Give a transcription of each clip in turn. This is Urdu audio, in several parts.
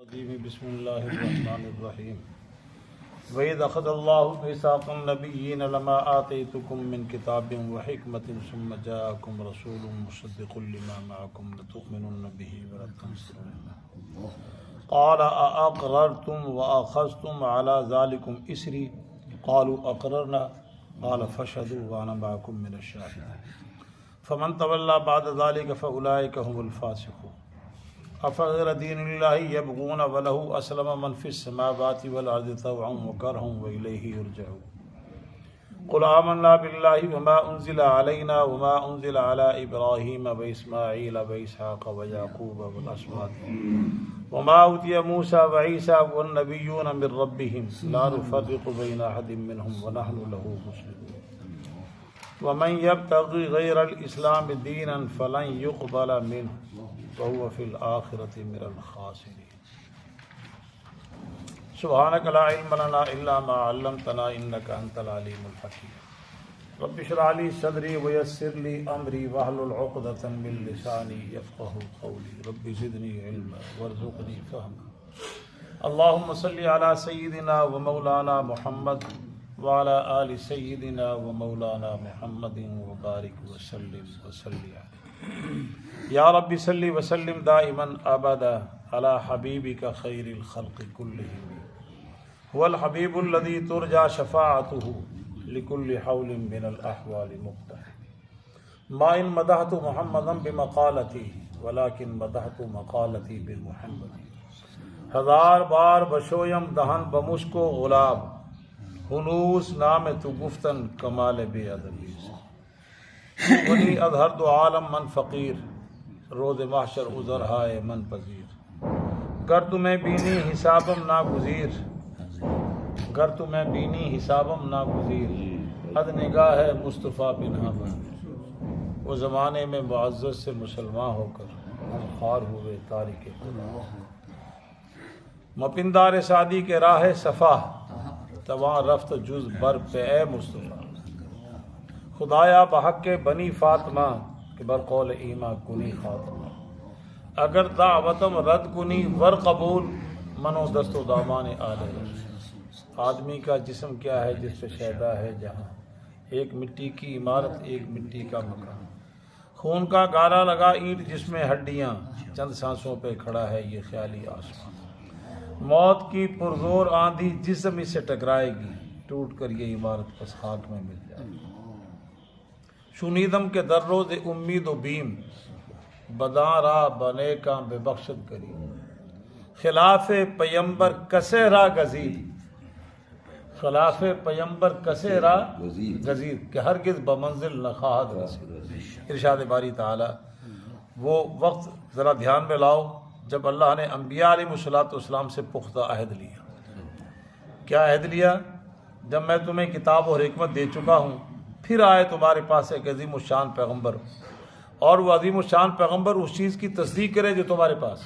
بسم اللہ الرحمن الرحیم وَإِذْ أَخَذَ اللَّهُ مِيثَاقَ النَّبِيِّينَ لَمَا آتَيْتُكُم مِّن كِتَابٍ وَحِكْمَةٍ ثُمَّ جَاءَكُمْ رَسُولٌ مُصَدِّقٌ لِّمَا مَعَكُمْ لَتُؤْمِنُنَّ بِهِ وَلَتَنصُرُنَّهُ قَالَ أَأَقْرَرْتُمْ وَأَخَذْتُمْ عَلَىٰ ذَلِكُمْ إِصْرِي قَالُوا أَقْرَرْنَا قَالَ فَاشْهَدُوا وَأَنَا مَعَكُم مِّنَ الشَّاهِدِينَ فَمَن تَوَلَّىٰ بَعْدَ ذَلِكَ فَأُولَٰئِكَ هُمُ الْفَاسِقُونَ أَفَغَيْرَ دِينِ اللَّهِ يَبْغُونَ وَلَهُ أَسْلَمَ مَن فِي السَّمَاوَاتِ وَالْأَرْضِ طَوْعًا وَكَرْهًا وَإِلَيْهِ يُرْجَعُونَ قُلْ آمَنَّا بِاللَّهِ وَمَا أُنزِلَ عَلَيْنَا وَمَا أُنزِلَ عَلَىٰ إِبْرَاهِيمَ وَإِسْمَاعِيلَ وَإِسْحَاقَ وَيَعْقُوبَ وَالْأَسْبَاطِ وَمَا أُوتِيَ مُوسَىٰ وَعِيسَىٰ وَالنَّبِيُّونَ مِن رَّبِّهِمْ لَا نُفَرِّقُ بَيْنَ أَحَدٍ مِّنْهُمْ وَنَحْنُ لَهُ مُسْلِمُونَ وَمَن يَبْتَغِ غَيْرَ الْإِسْلَامِ دِينًا فَلَن يُقْبَلَ مِنْهُ وَهُوَ فِي الْآخِرَةِ مِنَ الْخَاسِرِينَ سبحانك لا علم لنا إلا ما علمتنا إنك أنت العليم الحكيم رب اشرح لي صدري ويسر لي أمري واحلل عقدة من لساني يفقهوا قولي رب زدني علما وارزقني فهما اللهم صل على سيدنا ومولانا محمد وعلى آل سيدنا ومولانا محمد وبارك وسلم عليه یا رب صلی وسلم دائما ابدا علی حبیبک خیر الخلق کلہم هو الحبیب الذی ترجى شفاعته لكل حول من الاحوال مقتحم ما ان مدحت محمدا بمقالتی ولكن مدحت مقالتی بمحمد ہزار بار بشویم دہن بمشک و غلاب ہنوس نام تو گفتن کمال بے ادبی ولی اظہر دو عالم من فقیر روز محشر عذر ہائے من پذیر گر تمہیں بینی حسابم ناگزیر گر تمہیں بینی حسابم ناگزیر اد نگاہ ہے مصطفیٰ پنہا بن وہ زمانے میں معزز سے مسلمان ہو کر ہم خوار ہوئے تاریک مپندار سعدی کے راہ صفا تواں رفت جز بر پہ اے مصطفیٰ خدایا بحق کے بنی فاطمہ کہ برقول ایما کنی خاتمہ اگر دعوتم رد کنی ور قبول منو دست و دامان آل آدمی کا جسم کیا ہے جس پہ شیدا ہے جہاں ایک مٹی کی عمارت ایک مٹی کا مکان خون کا گارا لگا اینٹ جس میں ہڈیاں چند سانسوں پہ کھڑا ہے یہ خیالی آسمان موت کی پرزور آندھی جسم اس سے ٹکرائے گی ٹوٹ کر یہ عمارت پس خاک میں مل جائے گی شنیدم کے در روز امید و بیم بداں راہ بنے کا بے بخشت کری خلاف پیمبر کسے را گزیر خلاف پیمبر کسے را گزیر کہ ہرگز بمنزل نخواہد رسید ارشاد باری تعالی وہ وقت ذرا دھیان میں لاؤ جب اللہ نے انبیاء علیہ الصلوۃ والسلام سے پختہ عہد لیا کیا عہد لیا جب میں تمہیں کتاب اور حکمت دے چکا ہوں پھر آئے تمہارے پاس ایک عظیم الشان پیغمبر اور وہ عظیم الشان پیغمبر اس چیز کی تصدیق کرے جو تمہارے پاس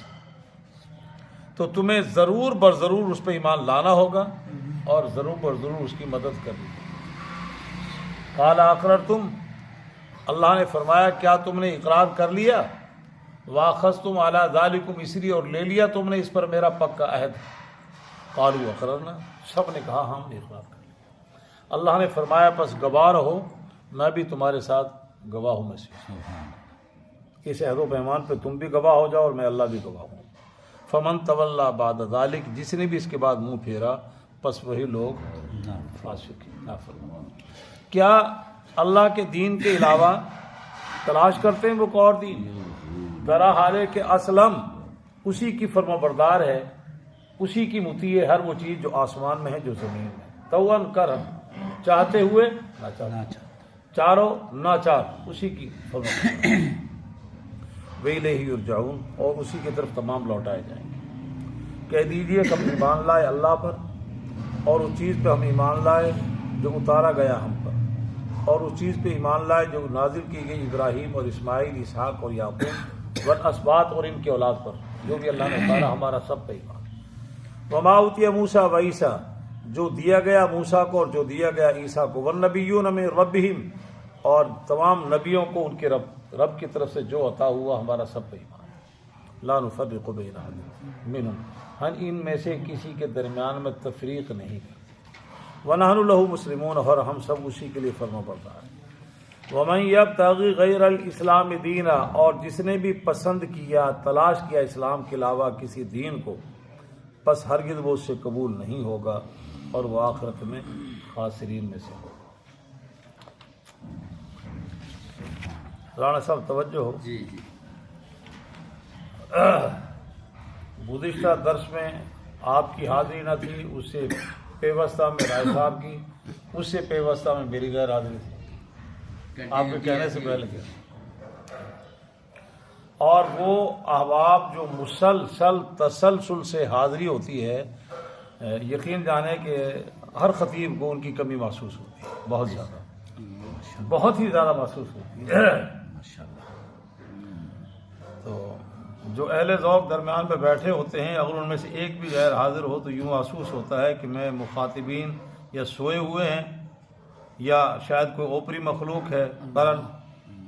تو تمہیں ضرور برضرور اس پہ ایمان لانا ہوگا اور ضرور برضرور اس کی مدد کرنی ہوگی قال اقررتم اللہ نے فرمایا کیا تم نے اقرار کر لیا واخذتم علی ذالکم اسری اور لے لیا تم نے اس پر میرا پکا عہد قالوا اقررنا سب نے کہا ہم نے اقرار کر اللہ نے فرمایا پس گواہ رہو میں بھی تمہارے ساتھ گواہوں میں سے اس عہد و پیمان پہ تم بھی گواہ ہو جاؤ اور میں اللہ بھی گواہ ہوں فمن تولا بعد ذالک جس نے بھی اس کے بعد منہ پھیرا پس وہی لوگ فاسق نافرمان کیا اللہ کے دین کے علاوہ تلاش کرتے ہیں وہ کوئی اور دین درا حال ہے کہ اسلم اسی کی فرما بردار ہے اسی کی مطیع ہے ہر وہ چیز جو آسمان میں ہے جو زمین میں توان کر چاہتے ہوئے چاروں ناچار اسی کی فرما وَإِلَيْهِ يُرْجَعُونَ اور اسی کی طرف تمام لوٹائے جائیں گے کہہ دیجئے کہ ہم ایمان لائے اللہ پر اور اس چیز پہ ہم ایمان لائے جو اتارا گیا ہم پر اور اس چیز پہ ایمان لائے جو نازل کی گئی ابراہیم اور اسماعیل اسحاق اور یعقوب والاسباط اور ان کے اولاد پر جو بھی اللہ نے اتارا ہمارا سب پہ ایمان وما اوتي موسیٰ وعیسیٰ جو دیا گیا موسیٰ کو اور جو دیا گیا عیسیٰ کو والنبیون من ربہم اور تمام نبیوں کو ان کے رب کی طرف سے جو عطا ہوا ہمارا سب پہ ایمان لا نفرق بین احد منہم، ہم ان میں سے کسی کے درمیان میں تفریق نہیں کرتے، ونحن لہ مسلمون، اور ہم سب اسی کے لیے فرما بردار ہیں۔ ومن یبتغی غیر الاسلام دینا، اور جس نے بھی پسند کیا تلاش کیا اسلام کے علاوہ کسی دین کو، پس ہرگز وہ اس سے قبول نہیں ہوگا اور وہ آخرت میں خاسرین میں سے ہوگا۔ رانا صاحب توجہ ہو۔ جی جی گزشتہ درس میں آپ کی حاضری نہ تھی، اس سے پیوستہ میں رائے صاحب کی، اس سے پیوستہ میں میری غیر حاضری تھی آپ کے کہنے سے پہلے کیا، اور وہ احباب جو مسلسل تسلسل سے حاضری ہوتی ہے، یقین جانے کہ ہر خطیب کو ان کی کمی محسوس ہوتی ہے، بہت زیادہ، بہت ہی زیادہ محسوس ہوتی ہے۔ تو جو اہل ذوق درمیان پہ بیٹھے ہوتے ہیں، اگر ان میں سے ایک بھی غیر حاضر ہو تو یوں محسوس ہوتا ہے کہ میں مخاطبین یا سوئے ہوئے ہیں یا شاید کوئی اوپری مخلوق ہے، بہرحال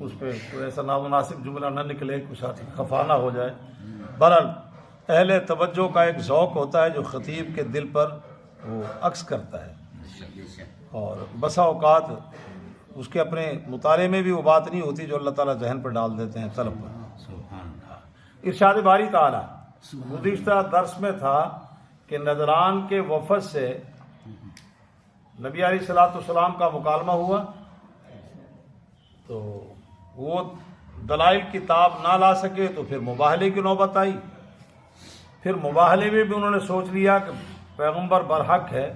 اس پہ کوئی ایسا نامناسب جملہ نہ نکلے، کچھ خفا نہ ہو جائے۔ بہرحال اہل توجہ کا ایک ذوق ہوتا ہے جو خطیب کے دل پر وہ عکس کرتا ہے، اور بسا اوقات اس کے اپنے مطالعے میں بھی وہ بات نہیں ہوتی جو اللہ تعالیٰ ذہن پر ڈال دیتے ہیں طلب پر۔ ارشاد باری تعالیٰ گزشتہ درس میں تھا کہ نجران کے وفد سے نبی علیہ الصلوۃ والسلام کا مکالمہ ہوا، تو وہ دلائل کتاب نہ لا سکے تو پھر مباہلے کی نوبت آئی۔ پھر مباہلے میں بھی انہوں نے سوچ لیا کہ پیغمبر برحق ہے،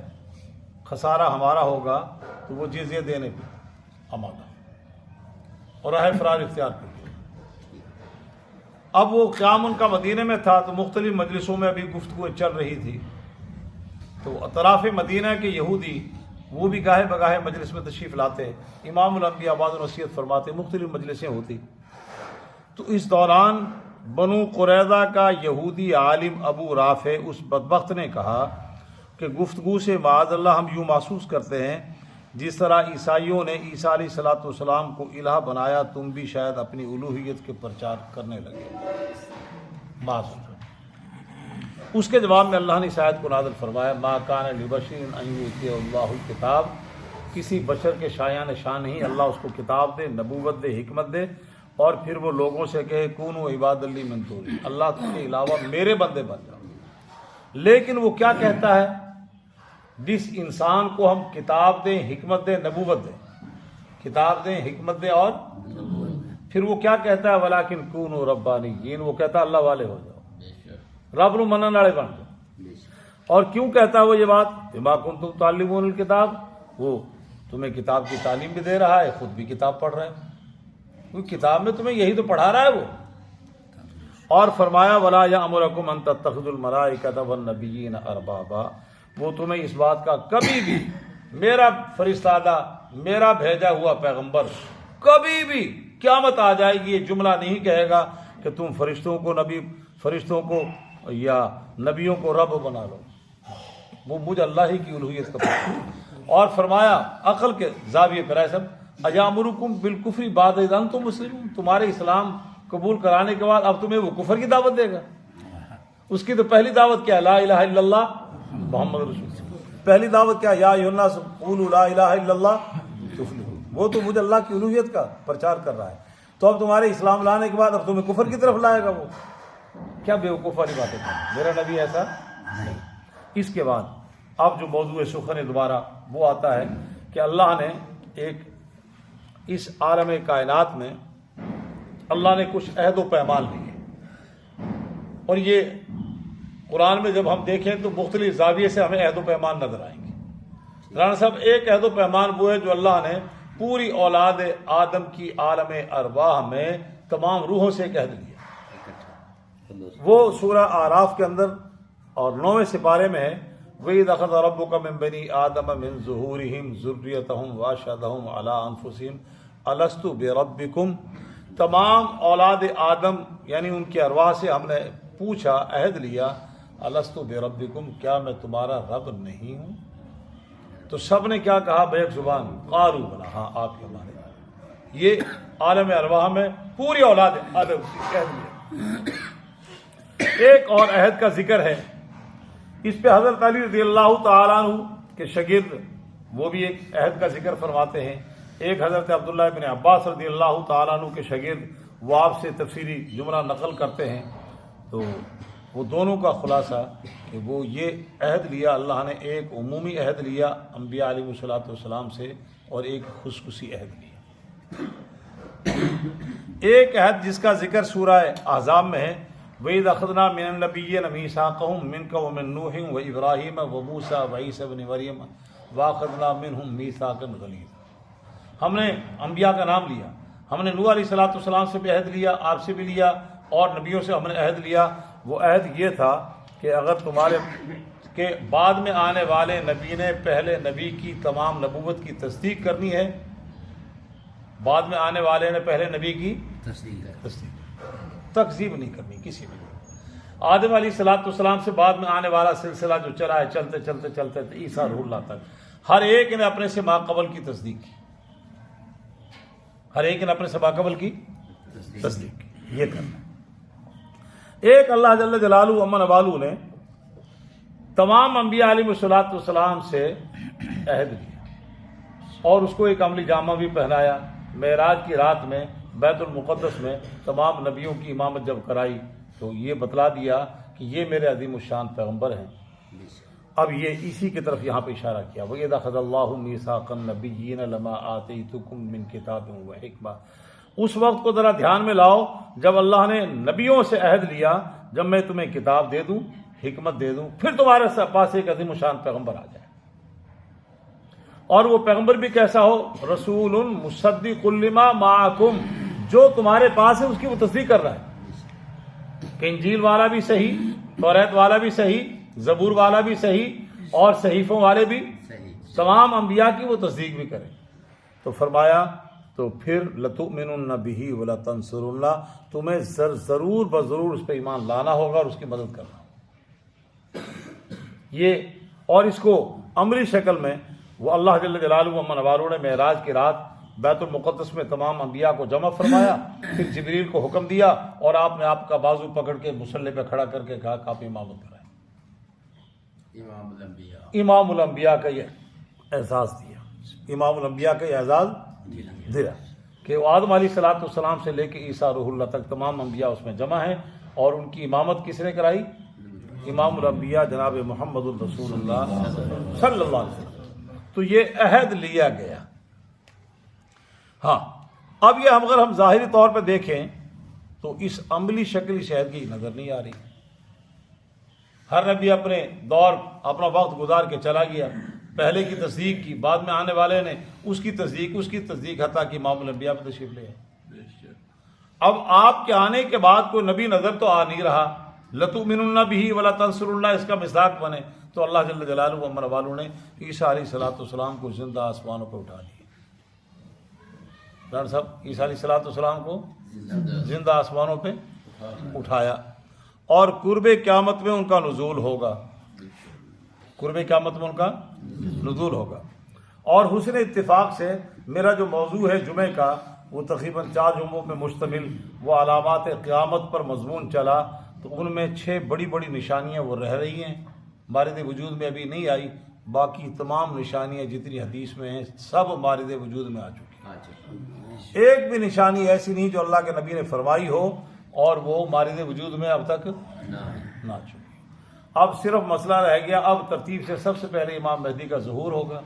خسارہ ہمارا ہوگا، تو وہ جزیہ دینے پہ آمادہ اور راہ فرار اختیار کر لیا۔ اب وہ قیام ان کا مدینے میں تھا، تو مختلف مجلسوں میں ابھی گفتگو چل رہی تھی، تو اطراف مدینہ کے یہودی وہ بھی گاہے بگاہے مجلس میں تشریف لاتے، امام الانبیاء بعد نصیحت فرماتے، مختلف مجلسیں ہوتی۔ تو اس دوران بنو قریظہ کا یہودی عالم ابو رافع اس بدبخت نے کہا کہ گفتگو سے معاذ اللہ ہم یوں محسوس کرتے ہیں جس طرح عیسائیوں نے عیسیٰ علیہ الصلوۃ والسلام کو الہ بنایا، تم بھی شاید اپنی الوہیت کے پرچار کرنے لگے۔ معذ اس کے جواب میں اللہ نے اس آیت کو نازل فرمایا، ما کان لبشر ان یؤتیہ اللہ الکتاب، کسی بشر کے شایان شان نہیں اللہ اس کو کتاب دے، نبوت دے، حکمت دے، اور پھر وہ لوگوں سے کہے کونوا عباد لی من دونی، اللہ تم کے علاوہ میرے بندے بن جاؤ۔ لیکن وہ کیا کہتا ہے؟ جس انسان کو ہم کتاب دیں، حکمت دیں، نبوت دیں، کتاب دیں، حکمت دیں، اور پھر وہ کیا کہتا ہے؟ ولیکن کونوا ربانیین، وہ کہتا ہے اللہ والے ہو جاؤ، رب نو منن والے بن جاؤ۔ اور کیوں کہتا ہے وہ یہ بات؟ بما کنتم تعلمون الکتاب، وہ تمہیں کتاب کی تعلیم بھی دے رہا ہے، خود بھی کتاب پڑھ رہا ہے، کیونکہ کتاب میں تمہیں یہی تو پڑھا رہا ہے وہ۔ اور فرمایا ولا یأمرکم ان تتخذوا الملائکۃ والنبیین اربابا، وہ تمہیں اس بات کا کبھی بھی، میرا فرستادہ، میرا بھیجا ہوا پیغمبر کبھی بھی قیامت آ جائے گی یہ جملہ نہیں کہے گا کہ تم فرشتوں کو یا نبیوں کو رب بنا لو، وہ مجھے اللہ ہی کی الوہیت کا پتہ۔ اور فرمایا عقل کے زاویے پر ایسا ایامرکم بالکفر بعد اذ انتم مسلمون، تمہارے اسلام قبول کرانے کے بعد اب تمہیں وہ کفر کی دعوت دے گا۔ اس کی تو پہلی دعوت کیا؟ لا الہ الا اللہ محمد رسول اللہ۔ پہلی دعوت کیا؟ یا ایھا الناس قولوا لا الہ الا اللہ تفلحوا۔ وہ تو مجھے اللہ کی الوہیت کا پرچار کر رہا ہے، تو اب تمہارے اسلام لانے کے بعد اب تمہیں کفر کی طرف لائے گا۔ وہ کیا بیوقوف والی باتیں کریں، میرا نبی ایسا نہیں۔ اس کے بعد اب جو موضوع سخن دوبارہ وہ آتا ہے کہ اللہ نے ایک اس عالم کائنات میں اللہ نے کچھ عہد و پیمان لیے، اور یہ قرآن میں جب ہم دیکھیں تو مختلف زاویے سے ہمیں عہد و پیمان نظر آئیں گے۔ رانا صاحب ایک عہد و پیمان وہ ہے جو اللہ نے پوری اولاد آدم کی عالم ارواح میں تمام روحوں سے ایک عہد لیا، وہ سورہ اعراف کے اندر اور 9ویں سپارے میں ہے، وَإِذْ أَخَذَ رَبُّكَ مِنْ بَنِي آدَمَ مِنْ ظُهُورِهِمْ ذُرِّيَّتَهُمْ وَأَشْهَدَهُمْ عَلَىٰ أَنفُسِهِمْ أَلَسْتُ بِرَبِّكُمْ، تمام اولاد آدم یعنی ان کی ارواح سے ہم نے پوچھا، عہد لیا، الست بربکم، کیا میں تمہارا رب نہیں ہوں؟ تو سب نے کیا کہا بیک زبان؟ قالوا بلا، ہاں آپ ہی ہمارے رب۔ یہ عالم ارواح میں پوری اولاد آدم سے عہد لیا۔ ایک اور عہد کا ذکر ہے، اس پہ حضرت علی رضی اللہ تعالیٰ عنہ کے شاگرد وہ بھی ایک عہد کا ذکر فرماتے ہیں، ایک حضرت عبداللہ بن عباس رضی اللہ تعالیٰ عنہ کے شاگرد وہ آپ سے تفسیری جملہ نقل کرتے ہیں، تو وہ دونوں کا خلاصہ کہ وہ یہ عہد لیا، اللہ نے ایک عمومی عہد لیا انبیاء علیہ الصلوۃ والسلام سے، اور ایک خصوصی عہد لیا۔ ایک عہد جس کا ذکر سورہ احزاب میں ہے، وَإِذْ أَخَذْنَا مِنَ النَّبِيِّينَ مِيثَاقَهُم مِّنكَ وَمِن نُوحٍ وَإِبْرَاهِيمَ وَمُوسَىٰ وَعِيسَىٰ ابْنِ مَرْيَمَ وَأَخَذْنَا مِنْهُم مِّيثَاقًا غَلِيظًا۔ ہم نے انبیاء کا نام لیا، ہم نے نوح علیہ الصلوۃ والسلام سے بھی عہد لیا، آپ سے بھی لیا، اور نبیوں سے ہم نے عہد لیا۔ وہ عہد یہ تھا کہ اگر تمہارے کہ بعد میں آنے والے نبی نے پہلے نبی کی تمام نبوت کی تصدیق کرنی ہے، بعد میں آنے والے نے پہلے نبی کی تصدیق تکذیب نہیں کرنی کسی بھی۔ آدم علیہ الصلوۃ والسلام سے بعد میں آنے والا سلسلہ جو چلا ہے، چلتے چلتے چلتے عیسیٰ روح اللہ تک، ہر ایک نے اپنے سے ماقبل کی تصدیق کی، ہر ایک نے اپنے سے ماقبل کی تصدیق کی۔ یہ کرنا ایک اللہ جل جلالہ امن والو نے تمام انبیاء علیہ الصلوۃ والسلام سے عہد لیا، اور اس کو ایک عملی جامہ بھی پہنایا۔ معراج کی رات میں بیت المقدس میں تمام نبیوں کی امامت جب کرائی تو یہ بتلا دیا کہ یہ میرے عظیم الشان پیغمبر ہیں۔ اب یہ اسی کی طرف یہاں پہ اشارہ کیا، وَإِذْ أَخَذَ اللَّهُ مِيثَاقَ النَّبِيِّينَ لَمَا آتَيْتُكُم مِّن كِتَابٍ وَحِكْمَةٍ۔ اس وقت کو ذرا دھیان میں لاؤ جب اللہ نے نبیوں سے عہد لیا، جب میں تمہیں کتاب دے دوں، حکمت دے دوں، پھر تمہارے پاس ایک عظیم الشان پیغمبر آ جائے، اور وہ پیغمبر بھی کیسا ہو، رسول مصدق لما معکم، جو تمہارے پاس ہے اس کی وہ تصدیق کر رہا ہے کہ انجیل والا بھی صحیح، توریت والا بھی صحیح، زبور والا بھی صحیح، اور صحیفوں والے بھی تمام انبیاء کی وہ تصدیق بھی کریں۔ تو فرمایا تو پھر لتؤمنن بہ ولتنصرنہ، تمہیں ضرور بضرور اس پہ ایمان لانا ہوگا اور اس کی مدد کرنا ہوگا۔ یہ اور اس کو عملی شکل میں وہ اللہ جل جلالہ و من والوں نے معراج کی رات بیت المقدس میں تمام انبیاء کو جمع فرمایا، پھر جبریل کو حکم دیا، اور آپ نے آپ کا بازو پکڑ کے مصلی پہ کھڑا کر کے کہا کہ آپ امامت کرائیں۔ امام الانبیاء کا یہ اعزاز دیا، امام الانبیاء کا یہ اعزاز دیا کہ وہ آدم علیہ الصلوۃ والسلام سے لے کے عیسیٰ روح اللہ تک تمام انبیاء اس میں جمع ہیں، اور ان کی امامت کس نے کرائی؟ امام الانبیاء جناب محمد الرسول اللہ صلی اللہ علیہ وسلم۔ تو یہ عہد لیا گیا۔ ہاں اب یہ اگر ہم ظاہری طور پہ دیکھیں تو اس عملی شکل اس عہد کی نظر نہیں آ رہی۔ ہر نبی اپنے دور اپنا وقت گزار کے چلا گیا، پہلے کی تصدیق کی، بعد میں آنے والے نے اس کی تصدیق حتیٰ کہ امام الانبیاء پہ تشریف لے آئے۔ اب آپ کے آنے کے بعد کوئی نبی نظر تو آ نہیں رہا، لتؤمنن بہ ولتنصرنہ اس کا مصداق بنے، تو اللہ جل جلالہ و من والوں نے عیسیٰ علیہ الصلوۃ والسلام کو زندہ آسمانوں پہ اٹھا لیا۔ ڈاکٹر صاحب عیسیٰ علیہ الصلوۃ والسلام کو زندہ آسمانوں پہ اٹھایا، اور قرب قیامت میں ان کا نزول ہوگا، قرب قیامت میں ان کا نزول ہوگا۔ اور حسن اتفاق سے میرا جو موضوع ہے جمعے کا وہ تقریباً 4 جمعوں پہ مشتمل وہ علامات قیامت پر مضمون چلا، تو ان میں 6 بڑی بڑی نشانیاں وہ رہ رہی ہیں، مارد وجود میں ابھی نہیں آئی، باقی تمام نشانیاں جتنی حدیث میں ہیں سب مارد وجود میں آ چکی ہیں۔ ایک بھی نشانی ایسی نہیں جو اللہ کے نبی نے فرمائی ہو اور وہ مارد وجود میں اب تک نہ چکی۔ اب صرف مسئلہ رہ گیا، اب ترتیب سے سب سے پہلے امام مہدی کا ظہور ہوگا،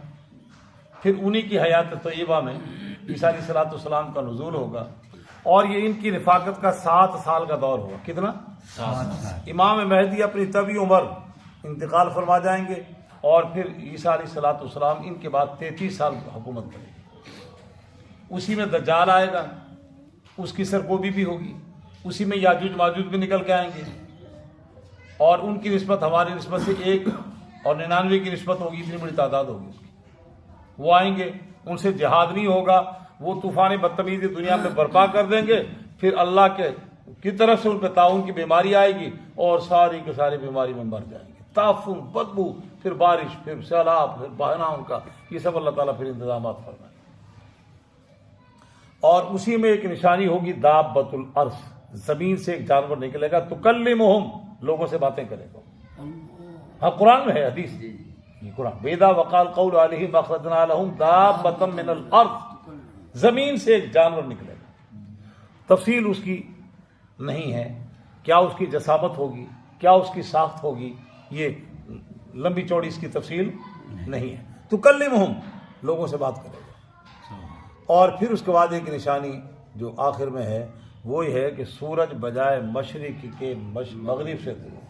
پھر انہی کی حیات طیبہ میں عیسیٰ علیہ الصلوۃ والسلام کا نزول ہوگا، اور یہ ان کی رفاقت کا 7 سال کا دور ہوگا۔ کتنا؟ 7 سال۔ امام مہدی اپنی طبی عمر انتقال فرما جائیں گے، اور پھر عیسیٰ علیہ الصلوۃ والسلام ان کے بعد 33 سال حکومت کریں گے۔ اسی میں دجال آئے گا، اس کی سرکوبی بھی ہوگی، اسی میں یاجوج ماجوج بھی نکل کے آئیں گے، اور ان کی نسبت ہماری نسبت سے 1 اور 99 کی نسبت ہوگی، اتنی بڑی تعداد ہوگی اس کی۔ وہ آئیں گے، ان سے جہاد نہیں ہوگا، وہ طوفان بدتمیزی دنیا میں برپا کر دیں گے، پھر اللہ کی طرف سے ان پہ طاعون کی بیماری آئے گی، اور ساری کی ساری بیماری میں مر جائیں گے، تعفن، بدبو، پھر بارش، پھر سیلاب، پھر بہنا ان کا، یہ سب اللہ تعالیٰ پھر انتظامات فرمائے۔ اور اسی میں ایک نشانی ہوگی دابۃ الارض، زمین سے ایک جانور نکلے گا، تکلمہم لوگوں سے باتیں کرے گا. ہاں قرآن میں ہے حدیث، یہ قرآن. ویدا وقال قول علیہ مخرجنا لہم دابۃ من الارض، زمین سے ایک جانور نکلے گا. تفصیل اس کی نہیں ہے، کیا اس کی جسامت ہوگی، کیا اس کی ساخت ہوگی، یہ لمبی چوڑی اس کی تفصیل نہیں ہے. تکلمہم، لوگوں سے بات کرے گا. اور پھر اس کے بعد ایک نشانی جو آخر میں ہے وہ یہ ہے کہ سورج بجائے مشرق کے مغرب سے طلوع.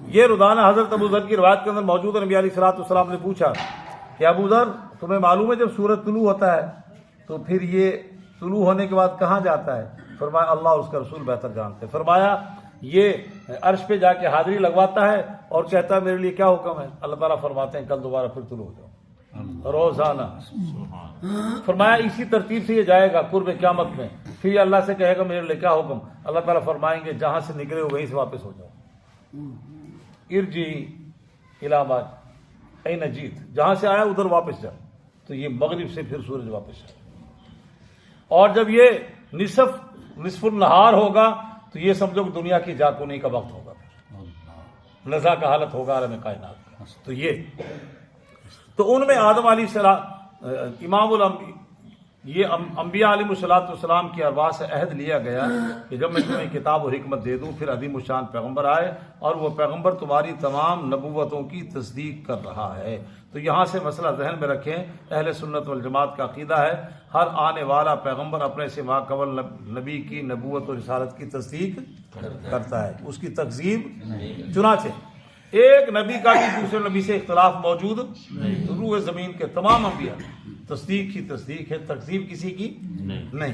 یہ رودانہ حضرت ابو ذر کی روایت کے اندر موجود ہے. نبی علیہ الصلوۃ والسلام نے پوچھا کہ ابو ذر تمہیں معلوم ہے جب سورج طلوع ہوتا ہے تو پھر یہ طلوع ہونے کے بعد کہاں جاتا ہے؟ فرمایا اللہ اور اس کا رسول بہتر جانتے. فرمایا یہ عرش پہ جا کے حاضری لگواتا ہے اور کہتا ہے میرے لیے کیا حکم ہے؟ اللہ تعالیٰ فرماتے ہیں کل دوبارہ پھر طلوع ہو جاؤ روزانہ. فرمایا اسی ترتیب سے یہ جائے گا قرب قیامت میں. پھر یہ اللہ سے کہے گا میرے لیے کیا حکم؟ اللہ تعالیٰ فرمائیں گے جہاں سے نکلے ہو وہیں سے واپس ہو جاؤ. ارجی علامات این جیت، جہاں سے آیا ادھر واپس جاؤ. تو یہ مغرب سے پھر سورج واپس جائے. اور جب یہ نصف النہار ہوگا تو یہ سمجھو کہ دنیا کی جاگنے کا وقت ہوگا، نزا کا حالت ہوگا عالم کائنات کا. تو ان میں آدم علیہ السلام امام الانبیاء، یہ انبیاء علیہ الصلوۃ والسلام کی ارواح سے عہد لیا گیا کہ جب میں تمہیں کتاب و حکمت دے دوں پھر عظیم الشان پیغمبر آئے اور وہ پیغمبر تمہاری تمام نبوتوں کی تصدیق کر رہا ہے. تو یہاں سے مسئلہ ذہن میں رکھیں، اہل سنت والجماعت کا عقیدہ ہے ہر آنے والا پیغمبر اپنے سے ماقبل نبی کی نبوت و رسالت کی تصدیق کرتا ہے، اس کی تکذیب. چنانچہ ایک نبی کا بھی دوسرے نبی سے اختلاف موجود روح زمین کے تمام انبیاء تصدیق کی تصدیق ہے، تکذیب کسی کی نہیں.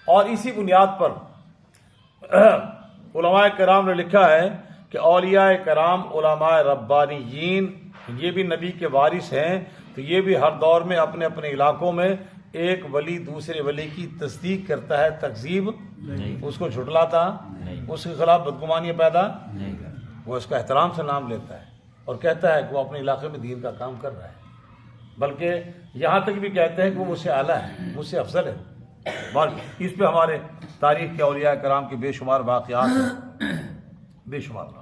اور اسی بنیاد پر علماء کرام نے لکھا ہے کہ اولیاء کرام علماء ربانیین یہ بھی نبی کے وارث ہیں. تو یہ بھی ہر دور میں اپنے اپنے علاقوں میں ایک ولی دوسرے ولی کی تصدیق کرتا ہے، تکذیب اس کو جھٹلاتا، اس کے خلاف بدگمانیاں پیدا، وہ اس کا احترام سے نام لیتا ہے اور کہتا ہے کہ وہ اپنے علاقے میں دین کا کام کر رہا ہے. بلکہ یہاں تک بھی کہتے ہیں کہ وہ مجھ سے اعلیٰ ہے، مجھ سے افضل ہے. اس پہ ہمارے تاریخ کے اولیاء کرام کے بے شمار واقعات ہیں، بے شمار واقعات.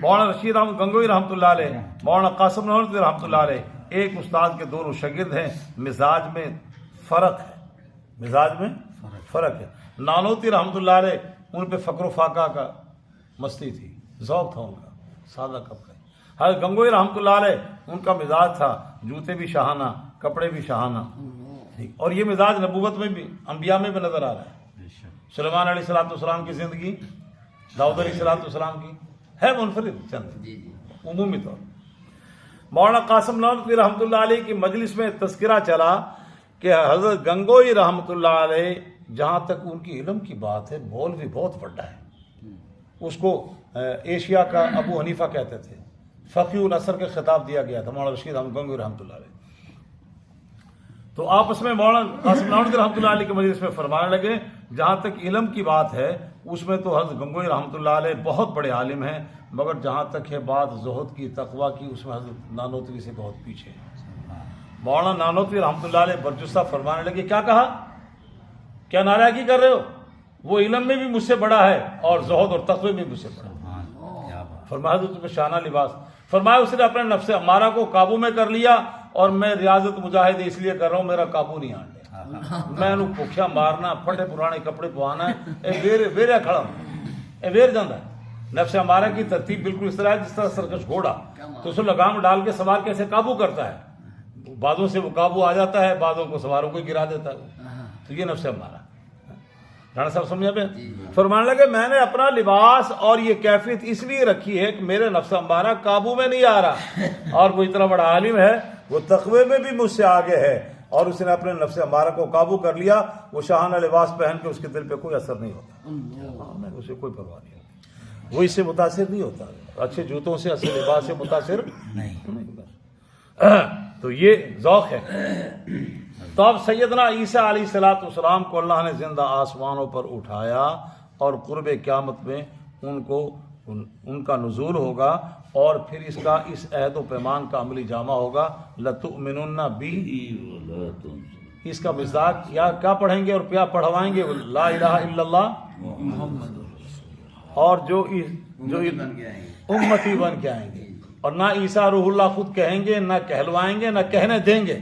مولانا رشید احمد گنگوئی رحمۃ اللہ علیہ، مولانا قاسم نانوتوی رحمۃ اللہ علیہ ایک استاد کے دونوں شاگرد ہیں. مزاج میں فرق ہے، مزاج میں فرق ہے. نانوتوی رحمۃ اللہ علیہ ان پہ فقر و فاقہ کا مستی تھی، ذوق تھا ان کا، سادہ کپڑے. حضرت گنگوئی رحمۃ اللہ علیہ ان کا مزاج تھا جوتے بھی شاہانہ، کپڑے بھی شاہانہ. اور یہ مزاج نبوت میں بھی انبیاء میں بھی نظر آ رہا ہے. سلیمان علیہ الصلوۃ والسلام کی زندگی، داؤد علیہ الصلوۃ والسلام کی ہے منفرد چند عمومی طور. مولانا قاسم نانوتوی رحمۃ اللہ علیہ کی مجلس میں تذکرہ چلا کہ حضرت گنگوئی رحمۃ اللہ علیہ جہاں تک ان کی علم کی بات ہے مولوی بہت بڑا ہے. اس کو ایشیا کا ابو حنیفہ کہتے تھے. فقیہ العصر کے خطاب دیا گیا تھا مولانا رشید احمد گنگوئی رحمۃ اللہ علیہ. تو آپس میں مولانا قاسم نانوتوی رحمۃ اللہ علیہ کے مجلس میں فرمانے لگے جہاں تک علم کی بات ہے اس میں تو حضرت گنگوئی رحمۃ اللہ علیہ بہت بڑے عالم ہیں، مگر جہاں تک ہے بات زہد کی، تقویٰ کی، اس میں حضرت نانوتوی سے بہت پیچھے ہے. مولانا نانوتوی رحمۃ اللہ علیہ برجستہ فرمانے لگے کیا کہا، کیا ناراضگی کر رہے ہو؟ وہ علم میں بھی مجھ سے بڑا ہے اور زہد اور تقوی میں مجھ سے بڑا. فرمایا حضرت تمہیں شانہ لباس. فرمایا اس نے اپنے نفس امارہ کو قابو میں کر لیا اور میں ریاضت مجاہد اس لیے کر رہا ہوں میرا قابو نہیں آنے. میں انہوں پوکھیا مارنا، پھٹے پرانے کپڑے پوانا ہے، ویریا کھڑا اے ویر جاندہ ہے. نفس امارہ کی ترتیب بالکل اس طرح ہے جس طرح سرکش گھوڑا، تو اس کو لگام ڈال کے سوار کیسے قابو کرتا ہے. بعضوں سے وہ قابو آ جاتا ہے، بعضوں کو سواروں کو گرا دیتا ہے. تو یہ نفس امارہ. رانا صاحب سمجھا پہ فرمانے لگے میں نے اپنا لباس اور یہ کیفیت اس لیے رکھی ہے کہ میرے نفس امارہ قابو میں نہیں آ رہا. اور وہ اتنا بڑا عالم ہے، وہ تقوی میں بھی مجھ سے آگے ہے اور اس نے اپنے نفس امارہ کو قابو کر لیا. وہ شاہانہ لباس پہن کے اس کے دل پہ کوئی اثر نہیں ہوتا، اسے کوئی پرواہ نہیں ہوتی، وہ اس سے متاثر نہیں ہوتا. اچھے جوتوں سے، اچھے لباس سے متاثر نہیں. تو یہ ذوق ہے. تو اب سیدنا عیسیٰ علیہ الصلوۃ والسلام کو اللہ نے زندہ آسمانوں پر اٹھایا اور قرب قیامت میں ان کا نزول ہوگا اور پھر اس عہد و پیمان کا عملی جامہ ہوگا. لَتُؤْمِنُنَّ بِهِ، اس کا مصداق کیا پڑھیں گے اور کیا پڑھوائیں گے؟ لا الہ الا اللہ محمد. اور جو جو امتی بن کے آئیں گے، اور نہ عیسیٰ روح اللہ خود کہیں گے، نہ کہلوائیں گے، نہ کہنے دیں گے،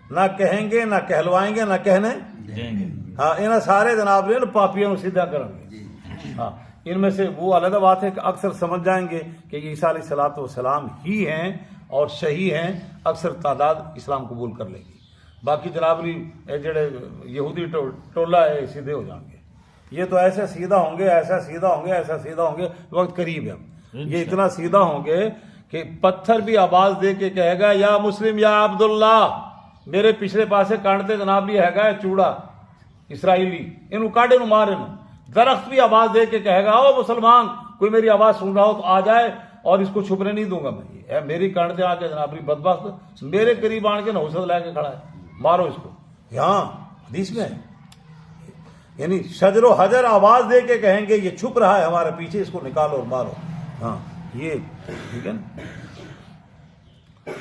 نہ کہیں گے، نہ کہلوائیں گے، نہ کہنے دیں گے۔ ہاں انہیں سارے جناب نے پاپیوں سیدھا کریں گے۔ ہاں ان میں سے وہ علیحدہ بات ہے کہ اکثر سمجھ جائیں گے کہ عیسیٰ علیہ الصلوۃ والسلام ہی ہیں اور صحیح ہیں، اکثر تعداد اسلام قبول کر لے گی، باقی جناب جڑے یہودی ٹولہ ہے سیدھے ہو جائیں گے۔ یہ تو ایسے سیدھا ہوں گے، ایسا سیدھا ہوں گے، ایسا سیدھا ہوں گے، وقت قریب ہے، یہ اتنا سیدھا ہوں گے کہ پتھر بھی آواز دے کے کہے گا یا مسلم یا عبداللہ، میرے پچھلے پاسے کانٹتے جناب لی ہے گا چوڑا اسرائیلی، انہوں کاٹے نو مارے نو۔ درخت بھی آواز دے کے کہے گا او مسلمان، کوئی میری آواز سن رہا ہو تو آ جائے، اور اس کو چھپنے نہیں دوں گا میں، میری کانٹتے آ کے جناب لی بدبخت میرے قریب آن کے نحوست لے کے کھڑا ہے، مارو اس کو۔ یہاں حدیث میں ہے، یعنی شجر و حجر آواز دے کے کہیں گے یہ چھپ رہا ہے ہمارے پیچھے، اس کو نکالو اور مارو۔ ہاں یہ ٹھیک ہے نا۔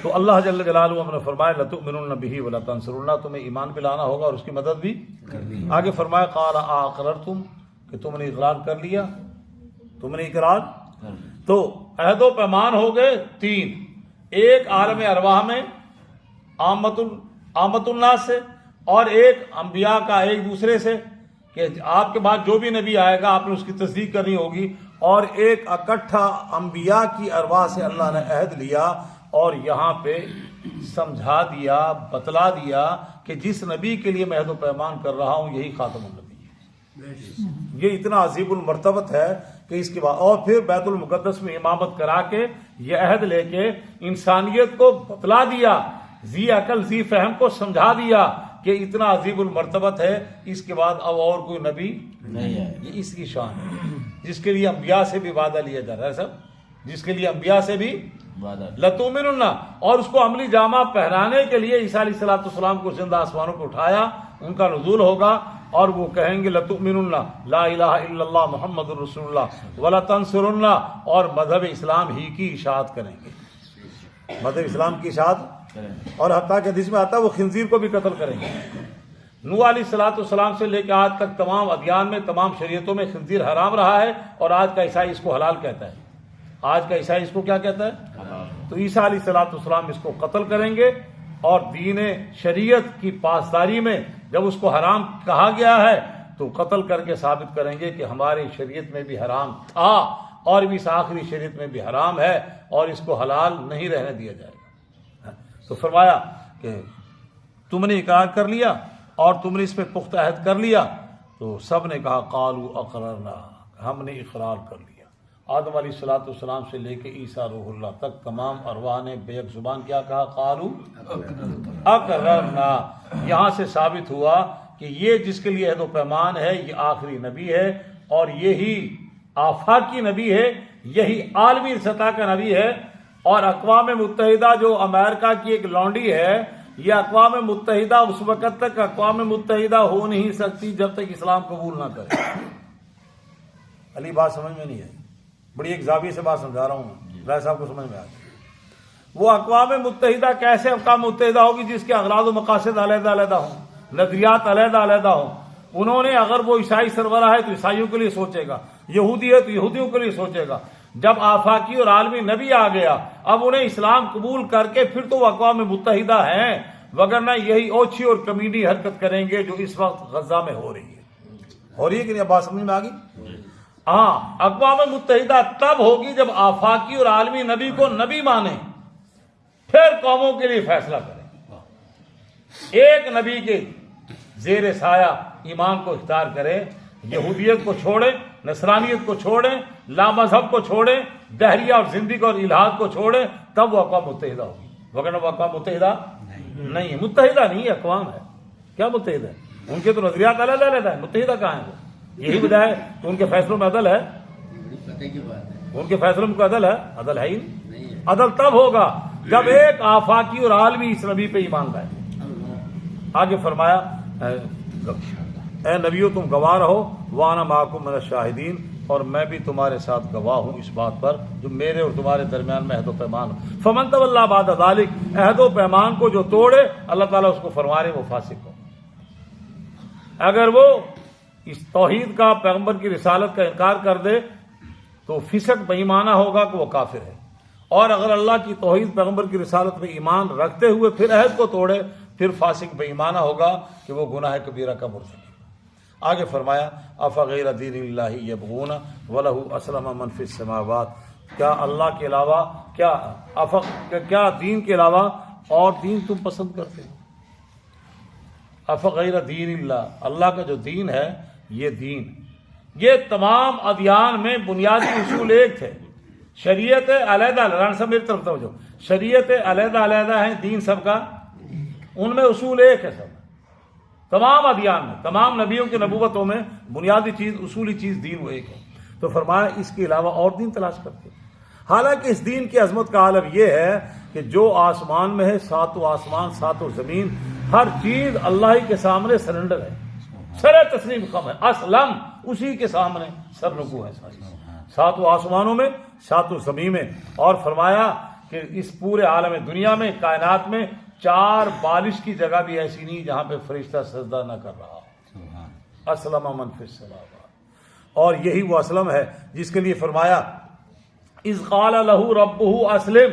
تو اللہ جل جلالہ نے فرمایا لتؤمنن بہ ولتنصرنہ، تمہیں ایمان پہ لانا ہوگا اور اس کی مدد بھی کرنی ہے۔ آگے فرمایا قال اقررتم، کہ تم نے اقرار کر لیا، تم نے اقرار۔ تو عہد و پیمان ہو گئے تین، ایک عالم ارواح میں عامت الناس سے، اور ایک انبیاء کا ایک دوسرے سے کہ آپ کے بعد جو بھی نبی آئے گا آپ نے اس کی تصدیق کرنی ہوگی، اور ایک اکٹھا انبیاء کی ارواح سے اللہ نے عہد لیا، اور یہاں پہ سمجھا دیا، بتلا دیا کہ جس نبی کے لیے میں عہد و پیمان کر رہا ہوں یہی خاتم النبی ہے۔ یہ اتنا عظیم المرتبت ہے کہ اس کے بعد اور پھر بیت المقدس میں امامت کرا کے یہ عہد لے کے انسانیت کو بتلا دیا، ذی عقل ذی فہم کو سمجھا دیا کہ اتنا عظیم المرتبت ہے، اس کے بعد اب اور کوئی نبی نہیں ہے۔ یہ اس کی شان ہے جس کے لیے انبیاء سے بھی وعدہ لیا جا رہا ہے، سب جس کے لیے انبیاء سے بھی لتؤمنن، اور اس کو عملی جامہ پہنانے کے لیے عیسیٰ علیہ الصلوۃ والسلام کو زندہ آسمانوں پہ اٹھایا، ان کا نزول ہوگا، اور وہ کہیں گے لتؤمنن لا الہ الا اللہ محمد الرسول اللہ ولتنصرن، اور مذہب اسلام ہی کی اشاعت کریں گے، مذہب اسلام کی اشاعت، اور حتیٰ کہ حدیث میں آتا ہے وہ خنزیر کو بھی قتل کریں گے۔ نوح علیہ الصلوۃ والسلام سے لے کے آج تک تمام ادیان میں، تمام شریعتوں میں خنزیر حرام رہا ہے، اور آج کا عیسائی اس کو حلال کہتا ہے، آج کا عیسائی اس کو کیا کہتا ہے؟ تو عیسیٰ علیہ الصلوۃ والسلام اس کو قتل کریں گے، اور دین شریعت کی پاسداری میں جب اس کو حرام کہا گیا ہے تو قتل کر کے ثابت کریں گے کہ ہماری شریعت میں بھی حرام تھا، اور بھی اس آخری شریعت میں بھی حرام ہے، اور اس کو حلال نہیں رہنے دیا جائے گا۔ تو فرمایا کہ تم نے اقرار کر لیا اور تم نے اس پہ پختہ عہد کر لیا، تو سب نے کہا قالوا اقررنا، ہم نے اقرار کر لیا۔ آدم علیہ الصلوۃ والسلام سے لے کے عیسیٰ روح اللہ تک تمام ارواح نے بے یک زبان کیا کہا؟ قالوا اقررنا۔ یہاں سے ثابت ہوا کہ یہ جس کے لیے عہد و پیمان ہے یہ آخری نبی ہے، اور یہی آفاقی نبی ہے، یہی عالمی سطح کا نبی ہے، اور اقوام متحدہ جو امریکہ کی ایک لانڈی ہے، یہ اقوام متحدہ اس وقت تک اقوام متحدہ ہو نہیں سکتی جب تک اسلام قبول نہ کرے۔ علی بات سمجھ میں نہیں آئی، بڑی ایک زاویے سے بات سمجھا رہا ہوں، رائے صاحب کو سمجھ میں آ گئی۔ وہ اقوام متحدہ کیسے اقوام متحدہ ہوگی جس کے اغراض و مقاصد علیحدہ علیحدہ ہوں، نظریات علیحدہ علیحدہ ہوں۔ انہوں نے اگر وہ عیسائی سربراہ ہے تو عیسائیوں کے لیے سوچے گا، یہودی ہے تو یہودیوں کے لیے سوچے گا۔ جب آفاقی اور عالمی نبی آ گیا، اب انہیں اسلام قبول کر کے پھر تو وہ اقوام متحدہ ہیں، وگرنہ یہی اوچھی اور کمیڈی حرکت کریں گے جو اس وقت غزہ میں ہو رہی ہے کہ نہیں؟ بات سمجھ میں آ گئی؟ ہاں، اقوام متحدہ تب ہوگی جب آفاقی اور عالمی نبی کو نبی مانیں، پھر قوموں کے لیے فیصلہ کریں، ایک نبی کے زیر سایہ ایمان کو اختیار کریں، یہودیت کو چھوڑیں، نصرانیت کو چھوڑیں، لامذہب کو چھوڑیں، دہریہ اور زندگی اور الہاد کو چھوڑیں، تب وہ اقوام متحدہ ہوگی، وگرنہ وہ اقوام متحدہ نہیں ہے، متحدہ نہیں ہے، اقوام ہے۔ کیا متحدہ ہے؟ ان کے تو نظریات علیحدہ علیحدہ ہیں، متحدہ کہاں ہیں وہ؟ یہی وجہ ہے کہ ان کے فیصلوں میں عدل ہے، ان کے فیصلوں میں عدل ہے؟ عدل ہے ہی نہیں۔ عدل تب ہوگا جب ایک آفاقی اور عالمی اس نبی پہ ایمان لائے۔ آگے فرمایا اے نبیو تم گواہ رہو، وانا معکم من الشاہدین، اور میں بھی تمہارے ساتھ گواہ ہوں اس بات پر جو میرے اور تمہارے درمیان میں عہد و پیمان ہو۔ فمن تولی بعد ذلک، عہد و پیمان کو جو توڑے اللہ تعالیٰ اس کو فرمانے وہ فاسق ہو۔ اگر وہ اس توحید کا، پیغمبر کی رسالت کا انکار کر دے تو فسق بےایمانہ ہوگا کہ وہ کافر ہے، اور اگر اللہ کی توحید پیغمبر کی رسالت میں ایمان رکھتے ہوئے پھر عہد کو توڑے پھر فاسق بےایمانہ ہوگا کہ وہ گناہ کبیرہ کا مرتکب۔ آگے فرمایا افغیر دین اللہ یبغون ولہ اسلم من فی السماوات، کیا اللہ کے علاوہ کیا دین کے علاوہ اور دین تم پسند کرتے ہو؟ افغیر دین اللہ، اللہ کا جو دین ہے یہ تمام ادیان میں بنیادی اصول ایک تھے، شریعت علیحدہ، رانا صاحب میری طرف توجہ، شریعت علیحدہ ہیں، دین سب کا، ان میں اصول ایک ہے، سب تمام ادیان میں، تمام نبیوں کی نبوتوں میں بنیادی چیز، اصولی چیز دین وہ ایک ہے۔ تو فرمایا اس کے علاوہ اور دین تلاش کرتے ہیں، حالانکہ اس دین کی عظمت کا عالم یہ ہے کہ جو آسمان میں ہے، ساتوں آسمان ساتوں زمین، ہر چیز اللہ ہی کے سامنے سرنڈر ہے، سر تسلیم خم ہے، اسلم، اسی کے سامنے سر رکوع ہے، ساتوں آسمانوں میں ساتوں زمین میں۔ اور فرمایا کہ اس پورے عالم دنیا میں، کائنات میں 4 بالش کی جگہ بھی ایسی نہیں جہاں پہ فرشتہ سجدہ نہ کر رہا ہو، اسلم من فی السماوات، اور یہی وہ اسلم ہے جس کے لیے فرمایا اذ قال لہ ربہ اسلم،